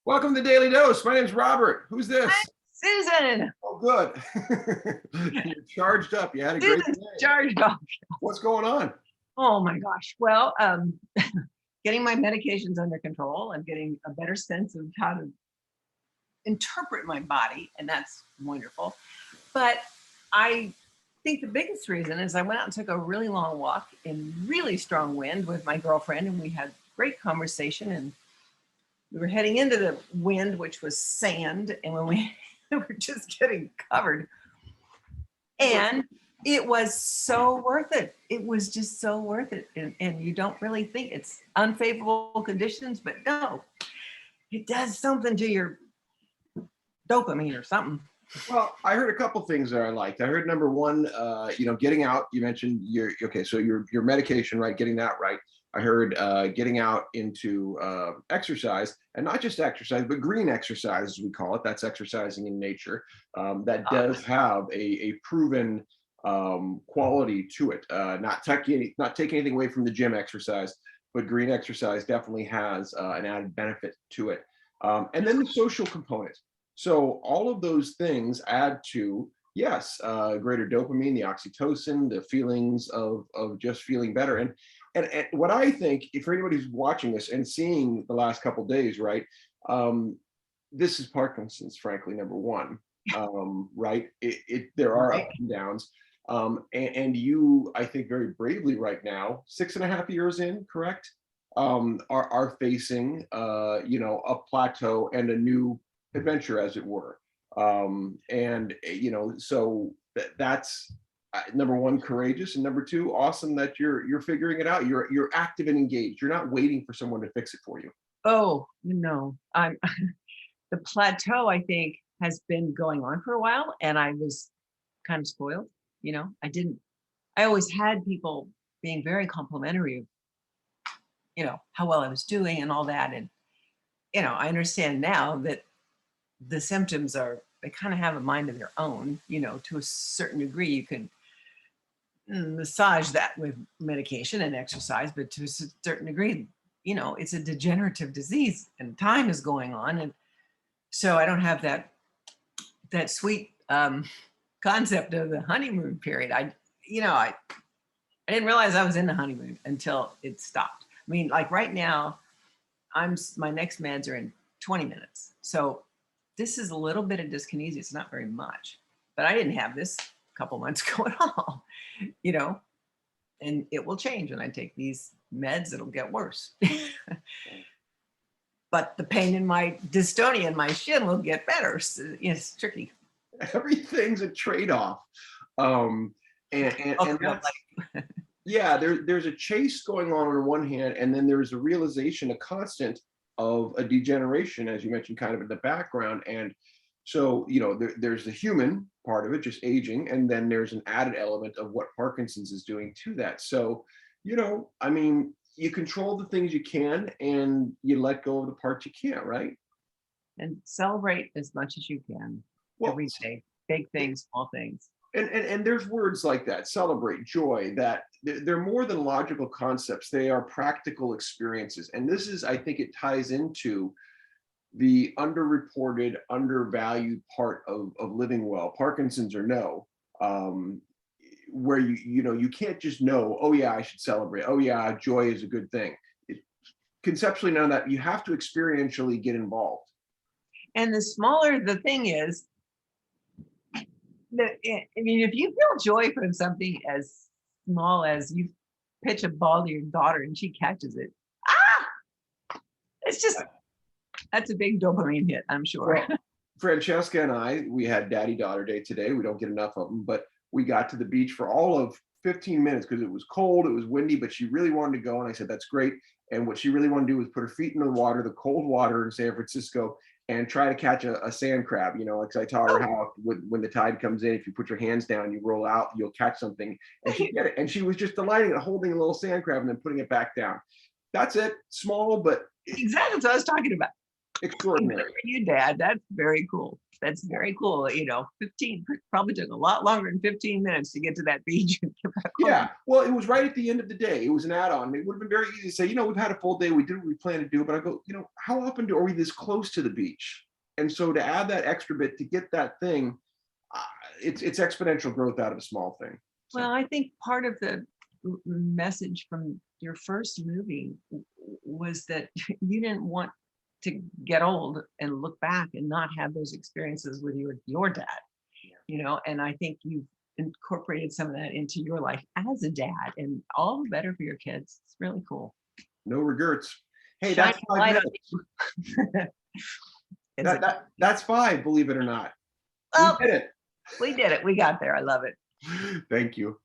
Welcome to Daily Dose. My name's Robert. Who's Hi, this? Susan. Oh, good. You're charged up. You had a great Susan's day. charged off. What's going on? Oh my gosh. Well, getting my medications under control and getting a better sense of how to interpret my body, and that's wonderful. But I think the biggest reason is I went out and took a really long walk in really strong wind with my girlfriend, and we had great conversation. And we were heading into the wind, which was sand, and when we were just getting covered. And it was so worth it. It was just so worth it. And you don't really think it's unfavorable conditions, but no, it does something to your dopamine or something. Well, I heard a couple things that I liked. I heard number one, getting out. You mentioned so your medication, right? Getting that right. I heard getting out into exercise, and not just exercise, but green exercise, as we call it. That's exercising in nature. That does have a proven quality to it. Not taking anything away from the gym exercise, but green exercise definitely has an added benefit to it. And then the social component. So all of those things add to, yes, greater dopamine, the oxytocin, the feelings of just feeling better. And what I think, if anybody who's watching this and seeing the last couple of days, right, this is Parkinson's, frankly, number one, right? There are ups and downs. And you, I think, very bravely right now, 6.5 years in, correct, are facing, a plateau and a new adventure, as it were. So that's number one, courageous, and number two, awesome that you're figuring it out. You're active and engaged. You're not waiting for someone to fix it for you. Oh no, I'm the plateau, I think, has been going on for a while, and I was kind of spoiled. I always had people being very complimentary of, how well I was doing and all that. And, I understand now that the symptoms they kind of have a mind of their own, to a certain degree. You can massage that with medication and exercise, but to a certain degree, it's a degenerative disease and time is going on. And so I don't have that sweet concept of the honeymoon period. I didn't realize I was in the honeymoon until it stopped. I mean, like right now, my next meds are in 20 minutes. So this is a little bit of dyskinesia. It's not very much, but I didn't have this a couple months ago at all, and it will change when I take these meds. It'll get worse. But the pain in my dystonia in my shin will get better. So, it's tricky. Everything's a trade-off. And that's, yeah, there's a chase going on one hand, and then there's a realization, a constant of a degeneration, as you mentioned, kind of in the background. And so, there's the human part of it, just aging, and then there's an added element of what Parkinson's is doing to that. So, I mean, you control the things you can, and you let go of the parts you can't, right? And celebrate as much as you can every day, big things, small things. And there's words like that, celebrate, joy, that they're more than logical concepts. They are practical experiences. And this is, I think it ties into the underreported, undervalued part of living well, Parkinson's or no, where you can't just know, oh yeah, I should celebrate. Oh yeah, joy is a good thing. Conceptually, none of that. You have to experientially get involved. And the smaller the thing is, if you feel joy from something as small as you pitch a ball to your daughter and she catches it, that's a big dopamine hit, I'm sure. Well, Francesca and I, we had daddy-daughter day today. We don't get enough of them, but we got to the beach for all of 15 minutes because it was cold, it was windy, but she really wanted to go. And I said, that's great. And what she really wanted to do was put her feet in the water, the cold water in San Francisco, and try to catch a sand crab, because I taught her how when the tide comes in, if you put your hands down, you roll out, you'll catch something. And she did it. And she was just delighting at holding a little sand crab and then putting it back down. That's it. Small, but exactly what I was talking about. extraordinary. Good for you, Dad. That's very cool. That's very cool. 15 probably took a lot longer than 15 minutes to get to that beach and get back home. Yeah, well, it was right at the end of the day. It was an add-on. It would have been very easy to say, we've had a full day. We did what we planned to do. But I go, how often are we this close to the beach? And so to add that extra bit to get that thing, uh, it's exponential growth out of a small thing. So, Well, I think part of the message from your first movie was that you didn't want to get old and look back and not have those experiences with your dad, and I think you've incorporated some of that into your life as a dad, and all the better for your kids. It's really cool. no regrets. Hey, Shining that's 5 light on minutes. Is it? That's 5, believe it or not. Well, We did we did it. We got there. I love it. it. Thank you.